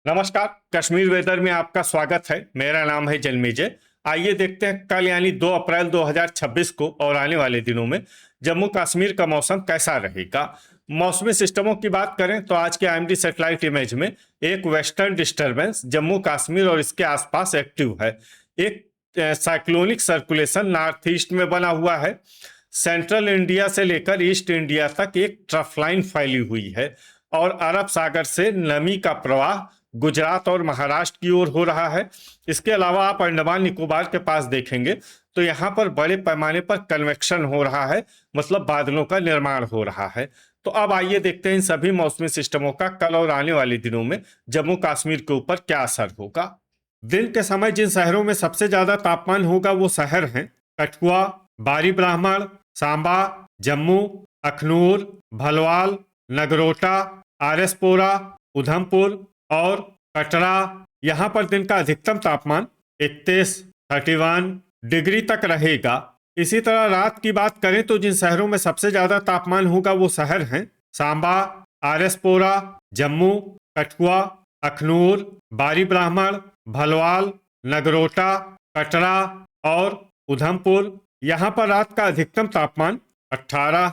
नमस्कार। कश्मीर वेदर में आपका स्वागत है। मेरा नाम है जन्मेजय। आइए देखते हैं कल यानी 2 अप्रैल 2026 को और आने वाले दिनों में जम्मू कश्मीर का मौसम कैसा रहेगा। मौसमी सिस्टमों की बात करें तो आज के आईएमडी सैटेलाइट इमेज में एक वेस्टर्न डिस्टरबेंस जम्मू कश्मीर और इसके आसपास एक्टिव है। एक साइक्लोनिक सर्कुलेशन नॉर्थ ईस्ट में बना हुआ है। सेंट्रल इंडिया से लेकर ईस्ट इंडिया तक एक ट्रफ लाइन फैली हुई है और अरब सागर से नमी का प्रवाह गुजरात और महाराष्ट्र की ओर हो रहा है। इसके अलावा आप अंडमान निकोबार के पास देखेंगे तो यहाँ पर बड़े पैमाने पर कन्वेक्शन हो रहा है, मतलब बादलों का निर्माण हो रहा है। तो अब आइए देखते हैं इन सभी मौसमी सिस्टमों का कल और आने वाले दिनों में जम्मू कश्मीर के ऊपर क्या असर होगा। दिन के समय जिन शहरों में सबसे ज्यादा तापमान होगा वो शहर हैं कठुआ, बारी ब्राह्मण, सांबा, जम्मू, अखनूर, भलवाल, नगरोटा, आरएसपोरा, उधमपुर और कटरा। यहाँ पर दिन का अधिकतम तापमान 31 डिग्री तक रहेगा। इसी तरह रात की बात करें तो जिन शहरों में सबसे ज्यादा तापमान होगा वो शहर हैं सांबा, आरएसपोरा, जम्मू, कठुआ, अखनूर, बारी ब्राह्मण, भलवाल, नगरोटा, कटरा और उधमपुर। यहाँ पर रात का अधिकतम तापमान 18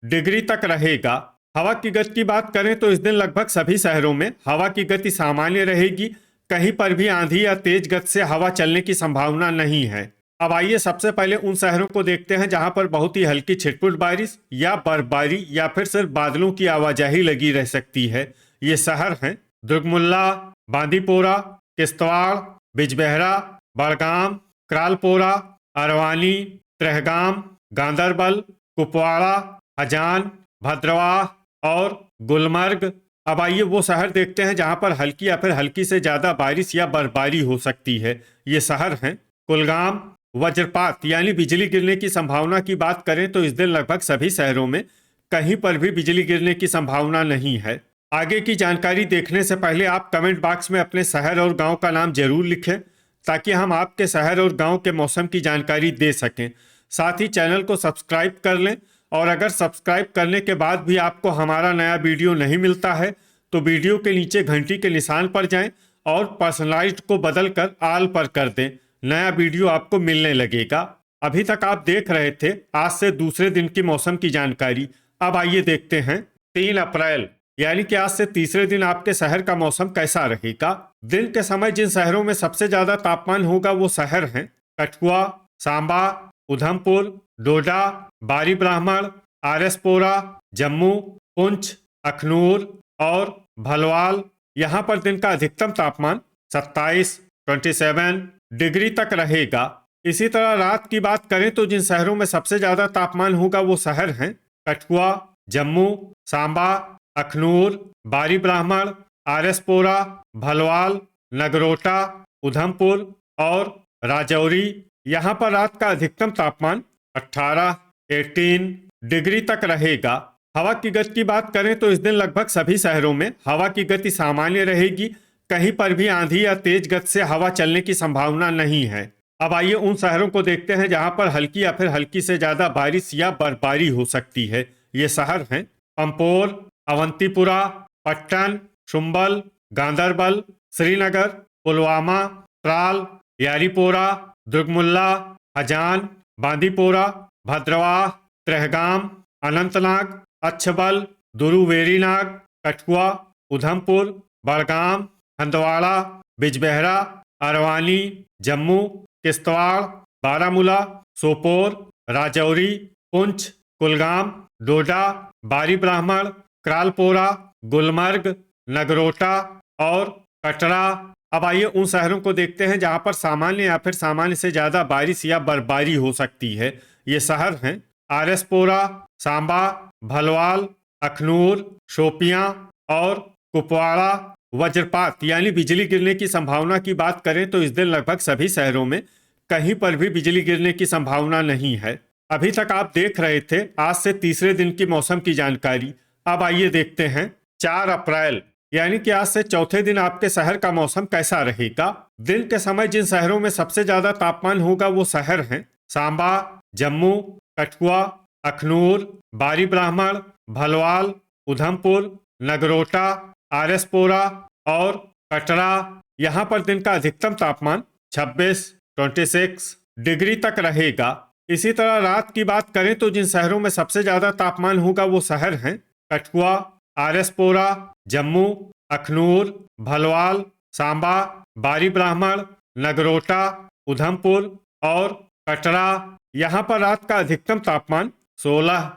डिग्री तक रहेगा। हवा की गति की बात करें तो इस दिन लगभग सभी शहरों में हवा की गति सामान्य रहेगी। कहीं पर भी आंधी या तेज गति से हवा चलने की संभावना नहीं है। अब आइए सबसे पहले उन शहरों को देखते हैं जहां पर बहुत ही हल्की छिटपुट बारिश या बर्फबारी या फिर सिर्फ बादलों की आवाजाही लगी रह सकती है। ये शहर हैं दुर्गमुल्ला, बांदीपोरा, किश्तवाड़, बिजबेहरा, बड़गाम, क्रालपोरा, अरवानी, त्रेहगाम, गांदरबल, कुपवाड़ा, हजान, भद्रवाह और गुलमर्ग। अब आइए वो शहर देखते हैं जहां पर हल्की या फिर हल्की से ज्यादा बारिश या बर्फबारी हो सकती है। ये शहर हैं कुलगाम। वज्रपात यानी बिजली गिरने की संभावना की बात करें तो इस दिन लगभग सभी शहरों में कहीं पर भी बिजली गिरने की संभावना नहीं है। आगे की जानकारी देखने से पहले आप कमेंट बॉक्स में अपने शहर और गांव का नाम जरूर लिखें ताकि हम आपके शहर और गांव के मौसम की जानकारी दे सकें। साथ ही चैनल को सब्सक्राइब कर लें और अगर सब्सक्राइब करने के बाद भी आपको हमारा नया वीडियो नहीं मिलता है तो वीडियो के नीचे घंटी के निशान पर जाएं और पर्सनलाइज्ड को बदलकर ऑल पर कर दें। नया वीडियो आपको मिलने लगेगा। अभी तक आप देख रहे थे आज से दूसरे दिन की मौसम की जानकारी। अब आइए देखते हैं 3 अप्रैल यानी कि आज से तीसरे दिन आपके शहर का मौसम कैसा रहेगा। दिन के समय जिन शहरों में सबसे ज्यादा तापमान होगा वो शहर हैं कठुआ, सांबा, उधमपुर, डोडा, बारी ब्राह्मण, आरएसपोरा, जम्मू, पुंछ, अखनूर और भलवाल। यहाँ पर दिन का अधिकतम तापमान 27 डिग्री तक रहेगा। इसी तरह रात की बात करें तो जिन शहरों में सबसे ज्यादा तापमान होगा वो शहर हैं कठुआ, जम्मू, सांबा, अखनूर, बारी ब्राह्मण, आरएसपोरा, भलवाल, नगरोटा, उधमपुर और राजौरी। यहाँ पर रात का अधिकतम तापमान 18 डिग्री तक रहेगा। हवा की गति की बात करें तो इस दिन लगभग सभी शहरों में हवा की गति सामान्य रहेगी। कहीं पर भी आंधी या तेज गति से हवा चलने की संभावना नहीं है। अब आइए उन शहरों को देखते हैं जहां पर हल्की या फिर हल्की से ज्यादा बारिश या बर्फबारी हो सकती है। ये शहर हैं पंपोर, अवंतीपुरा, पट्टन, शुम्बल, गांदरबल, श्रीनगर, पुलवामा, त्राल, यारीपोरा, दुर्गमुल्ला, हजान, बांदीपोरा, भद्रवाह, त्रेहगाम, अनंतनाग, अच्छबल, दुरुवेरीनाग, कठुआ, उधमपुर, बड़गाम, हंदवाड़ा, बिजबेहरा, अरवानी, जम्मू, किश्तवाड़, बारामूला, सोपोर, राजौरी, पुंछ, कुलगाम, डोडा, बारी ब्राह्मण, क्रालपोरा, गुलमर्ग, नगरोटा और कटरा। अब आइए उन शहरों को देखते हैं जहां पर सामान्य या फिर सामान्य से ज्यादा बारिश या बर्फबारी हो सकती है। ये शहर हैं आरएसपोरा, सांबा, भलवाल, अखनूर, शोपियां और कुपवाड़ा। वज्रपात यानी बिजली गिरने की संभावना की बात करें तो इस दिन लगभग सभी शहरों में कहीं पर भी बिजली गिरने की संभावना नहीं है। अभी तक आप देख रहे थे आज से तीसरे दिन की मौसम की जानकारी। अब आइए देखते हैं 4 अप्रैल यानी कि आज से चौथे दिन आपके शहर का मौसम कैसा रहेगा। दिन के समय जिन शहरों में सबसे ज्यादा तापमान होगा वो शहर हैं सांबा, जम्मू, कठुआ, अखनूर, बारी ब्राह्मण, भलवाल, उधमपुर, नगरोटा, आरएसपोरा, और कटरा, यहाँ पर दिन का अधिकतम तापमान 26 डिग्री तक रहेगा। इसी तरह रात की बात करें तो जिन शहरों में सबसे ज्यादा तापमान होगा वो शहर हैं कठुआ, आरएसपोरा, जम्मू, अखनूर, भलवाल, सांबा, बारी ब्राह्मण, नगरोटा, उधमपुर और कटरा। यहाँ पर रात का अधिकतम तापमान 16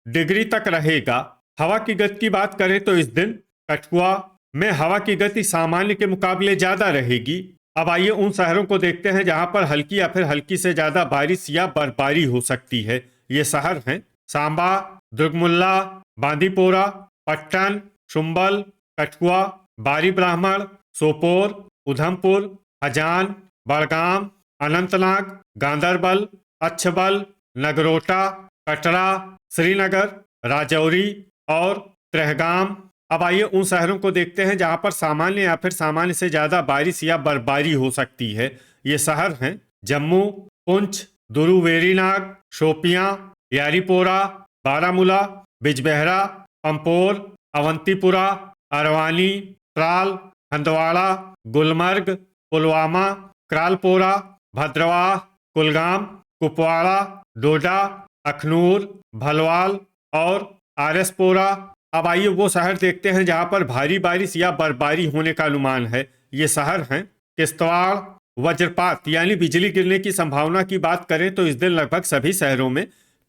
डिग्री तक रहेगा। हवा की गति की बात करें तो इस दिन कठुआ में हवा की गति सामान्य के मुकाबले ज्यादा रहेगी। अब आइए उन शहरों को देखते हैं जहां पर हल्की या फिर हल्की से ज्यादा बारिश या बर्फबारी हो सकती है। ये शहर हैं सांबा, दुर्गमुल्ला, बांदीपोरा, पट्टन, शुम्बल, कठुआ, बारी ब्राह्मण, सोपोर, उधमपुर, हजान, बड़गाम, अनंतनाग, गांदरबल, अच्छबल, नगरोटा, कटरा, श्रीनगर, राजौरी और त्रेहगाम। अब आइए उन शहरों को देखते हैं जहां पर सामान्य या फिर सामान्य से ज्यादा बारिश या बर्फबारी हो सकती है। ये शहर हैं जम्मू, पुंछ, दुरुवेरीनाग, शोपियां, यारीपोरा, बारामूला, बिजबेहरा, पंपोर, अवंतीपुरा, अरवानी, त्राल, हंदवाड़ा, गुलमर्ग, पुलवामा, क्रालपोरा, भद्रवाह, कुलगाम, कुपवाड़ा, डोडा, अखनूर, भलवाल और आरएसपोरा। अब आइए वो शहर देखते हैं जहां पर भारी बारिश या बर्फबारी होने का अनुमान है। ये शहर हैं किश्तवाड़। वज्रपात यानी बिजली गिरने की संभावना की बात करें तो इस दिन लगभग सभी शहरों में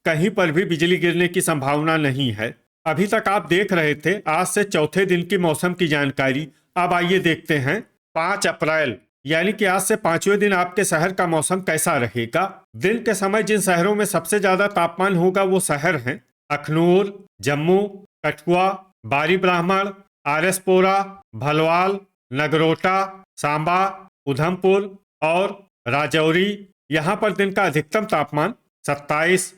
कहीं पर भी बिजली गिरने की संभावना नहीं है। अभी तक आप देख रहे थे आज से चौथे दिन की मौसम की जानकारी। अब आइए देखते हैं 5 अप्रैल यानी कि आज से 5वें दिन आपके शहर का मौसम कैसा रहेगा। दिन के समय जिन शहरों में सबसे ज्यादा तापमान होगा वो शहर हैं अखनूर, जम्मू, कठुआ, बारी ब्राह्मण, आरएसपोरा, भलवाल, नगरोटा, सांबा, उधमपुर और राजौरी। यहाँ पर दिन का अधिकतम तापमान 27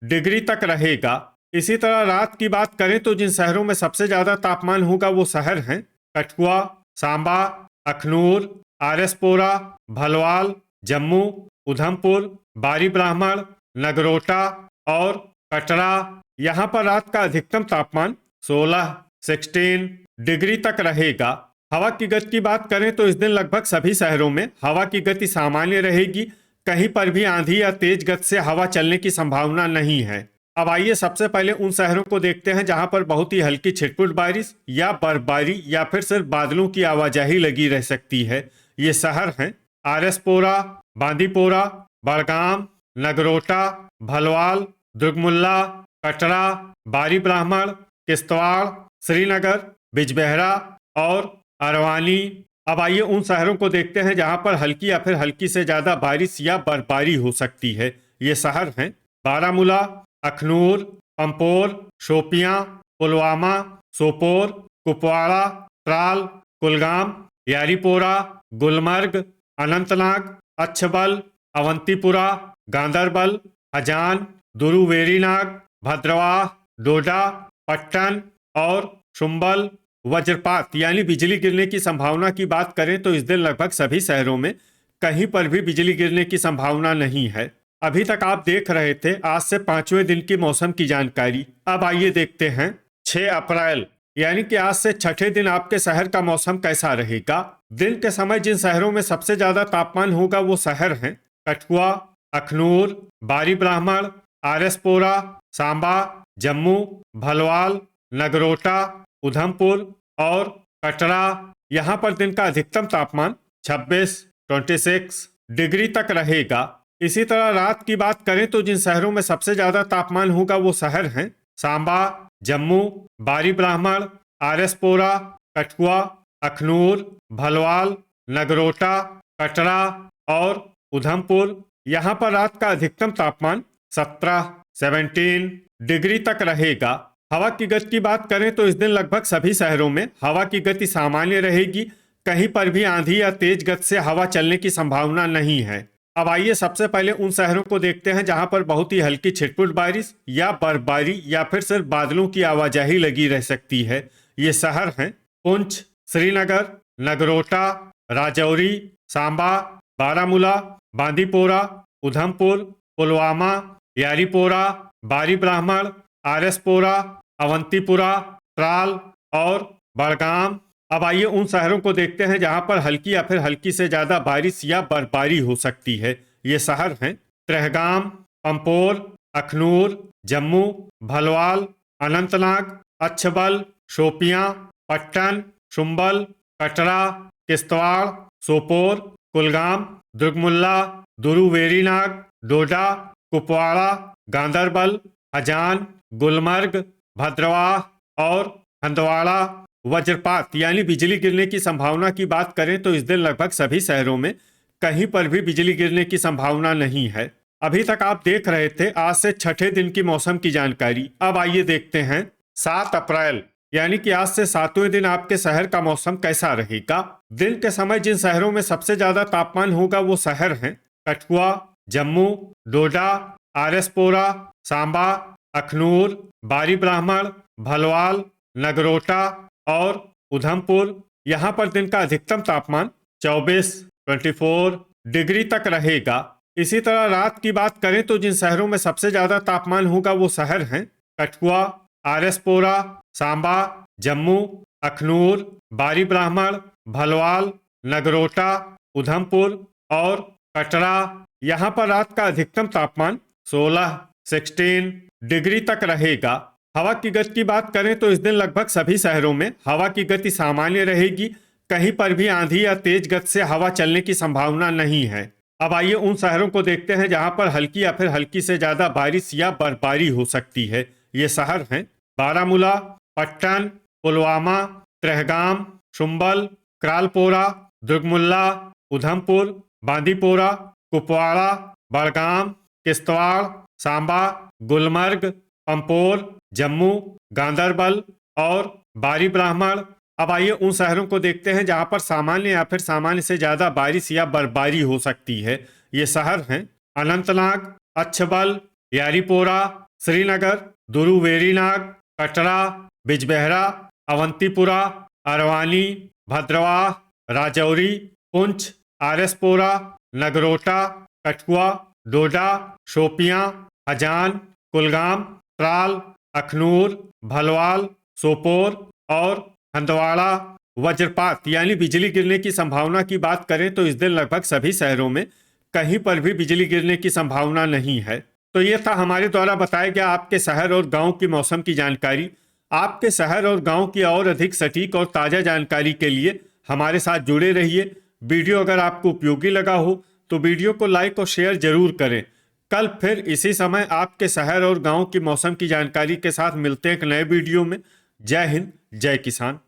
डिग्री तक रहेगा। इसी तरह रात की बात करें तो जिन शहरों में सबसे ज्यादा तापमान होगा वो शहर हैं कठुआ, सांबा, अखनूर, आरएसपोरा, भलवाल, जम्मू, उधमपुर, बारी ब्राह्मण, नगरोटा और कटरा। यहाँ पर रात का अधिकतम तापमान 16 डिग्री तक रहेगा। हवा की गति की बात करें तो इस दिन लगभग सभी शहरों में हवा की गति सामान्य रहेगी। कहीं पर भी आंधी या तेज गति से हवा चलने की संभावना नहीं है। अब आइए सबसे पहले उन शहरों को देखते हैं जहां पर बहुत ही हल्की छिटपुट बारिश या बर्फबारी या फिर सिर्फ बादलों की आवाजाही लगी रह सकती है। ये शहर हैं आरएसपोरा, बांदीपोरा, बड़गाम, नगरोटा, भलवाल, दुर्गमुल्ला, कटरा, बारी ब्राह्मण, किश्तवाड़, श्रीनगर, बिजबेहरा और अरवानी। अब आइए उन शहरों को देखते हैं जहां पर हल्की या फिर हल्की से ज्यादा बारिश या बर्फबारी हो सकती है। ये शहर हैं बारामूला, अखनूर, पंपोर, शोपियां, पुलवामा, सोपोर, कुपवाड़ा, त्राल, कुलगाम, यारीपोरा, गुलमर्ग, अनंतनाग, अच्छबल, अवंतीपुरा, गांदरबल, हजान, दुरुवेरीनाग, भद्रवाह, डोडा, पट्टन और शुम्बल। वज्रपात यानी बिजली गिरने की संभावना की बात करें तो इस दिन लगभग सभी शहरों में कहीं पर भी बिजली गिरने की संभावना नहीं है। अभी तक आप देख रहे थे आज से 5वें दिन की मौसम की जानकारी। अब आइए देखते हैं 6 अप्रैल यानी कि आज से छठे दिन आपके शहर का मौसम कैसा रहेगा। दिन के समय जिन शहरों में सबसे ज्यादा तापमान होगा वो शहर हैं कठुआ, अखनूर, बारी ब्राह्मण, आरएसपोरा, सांबा, जम्मू, भलवाल, नगरोटा, उधमपुर और कटरा। यहाँ पर दिन का अधिकतम तापमान 26 डिग्री तक रहेगा। इसी तरह रात की बात करें तो जिन शहरों में सबसे ज्यादा तापमान होगा वो शहर हैं सांबा, जम्मू, बारी ब्राह्मण, आरएसपोरा, कठुआ, अखनूर, भलवाल, नगरोटा, कटरा और उधमपुर। यहाँ पर रात का अधिकतम तापमान 17 डिग्री तक रहेगा। हवा की गति की बात करें तो इस दिन लगभग सभी शहरों में हवा की गति सामान्य रहेगी। कहीं पर भी आंधी या तेज गति से हवा चलने की संभावना नहीं है। अब आइए सबसे पहले उन शहरों को देखते हैं जहां पर बहुत ही हल्की छिटपुट बारिश या बर्फबारी या फिर सिर्फ बादलों की आवाजाही लगी रह सकती है। ये शहर हैं पुंछ, श्रीनगर, नगरोटा, राजौरी, सांबा, बारामूला, बांदीपोरा, उधमपुर, पुलवामा, यारीपोरा, बारी ब्राह्मण, आरएसपोरा, अवंतीपुरा, त्राल और बड़गाम। अब आइए उन शहरों को देखते हैं जहां पर हल्की या फिर हल्की से ज्यादा बारिश या बर्फबारी हो सकती है। ये शहर हैं त्रेहगाम, पंपोर, अखनूर, जम्मू, भलवाल, अनंतनाग, अच्छबल, शोपियां, पट्टन, शुम्बल, कटरा, किश्तवाड़, सोपोर, कुलगाम, दुर्गमुल्ला, दुरुवेरीनाग, डोडा, कुपवाड़ा, गांदरबल, हजान, गुलमर्ग, भद्रवाह और हंदवाड़ा। वज्रपात यानी बिजली गिरने की संभावना की बात करें तो इस दिन लगभग सभी शहरों में कहीं पर भी बिजली गिरने की संभावना नहीं है। अभी तक आप देख रहे थे आज से छठे दिन की मौसम की जानकारी। अब आइए देखते हैं 7 अप्रैल यानी कि आज से 7वें दिन आपके शहर का मौसम कैसा रहेगा। दिन के समय जिन शहरों में सबसे ज्यादा तापमान होगा वो शहर हैं कठुआ, जम्मू, डोडा, आरएसपोरा, सांबा, अखनूर, बारी ब्राह्मण, भलवाल, नगरोटा और उधमपुर। यहाँ पर दिन का अधिकतम तापमान 24 डिग्री तक रहेगा। इसी तरह रात की बात करें तो जिन शहरों में सबसे ज्यादा तापमान होगा वो शहर हैं कठुआ, आरएसपोरा, सांबा, जम्मू, अखनूर, बारी ब्राह्मण, भलवाल, नगरोटा, उधमपुर और कटरा। यहाँ पर रात का अधिकतम तापमान 16 डिग्री तक रहेगा। हवा की गति की बात करें तो इस दिन लगभग सभी शहरों में हवा की गति सामान्य रहेगी। कहीं पर भी आंधी या तेज गति से हवा चलने की संभावना नहीं है। अब आइए उन शहरों को देखते हैं जहां पर हल्की या फिर हल्की से ज्यादा बारिश या बर्फबारी हो सकती है। ये शहर हैं बारामूला, पट्टन, पुलवामा, त्रेहगाम, शुम्बल, क्रालपोरा, दुर्गमुल्ला, उधमपुर, बांदीपोरा, कुपवाड़ा, बड़गाम, किश्तवाड़, सांबा, गुलमर्ग, पंपोर, जम्मू, गांदरबल और बारी ब्राह्मण। अब आइए उन शहरों को देखते हैं जहां पर सामान्य या फिर सामान्य से ज्यादा बारिश या बर्फबारी हो सकती है। ये शहर हैं अनंतनाग, अच्छबल, यारीपोरा, श्रीनगर, दुरुवेरीनाग, कटरा, बिजबेहरा, अवंतीपुरा, अरवानी, भद्रवाह, राजौरी, पुंछ, आरएसपोरा, नगरोटा, कठुआ, डोडा, शोपियां, हजान, कुलगाम, त्राल, अखनूर, भलवाल, सोपोर और हंदवाड़ा। वज्रपात यानी बिजली गिरने की संभावना की बात करें तो इस दिन लगभग सभी शहरों में कहीं पर भी बिजली गिरने की संभावना नहीं है। तो ये था हमारे द्वारा बताया गया आपके शहर और गांव की मौसम की जानकारी। आपके शहर और गांव की और अधिक सटीक और ताज़ा जानकारी के लिए हमारे साथ जुड़े रहिए। वीडियो अगर आपको उपयोगी लगा हो तो वीडियो को लाइक और शेयर जरूर करें। कल फिर इसी समय आपके शहर और गांव की मौसम की जानकारी के साथ मिलते हैं एक नए वीडियो में। जय हिंद, जय किसान।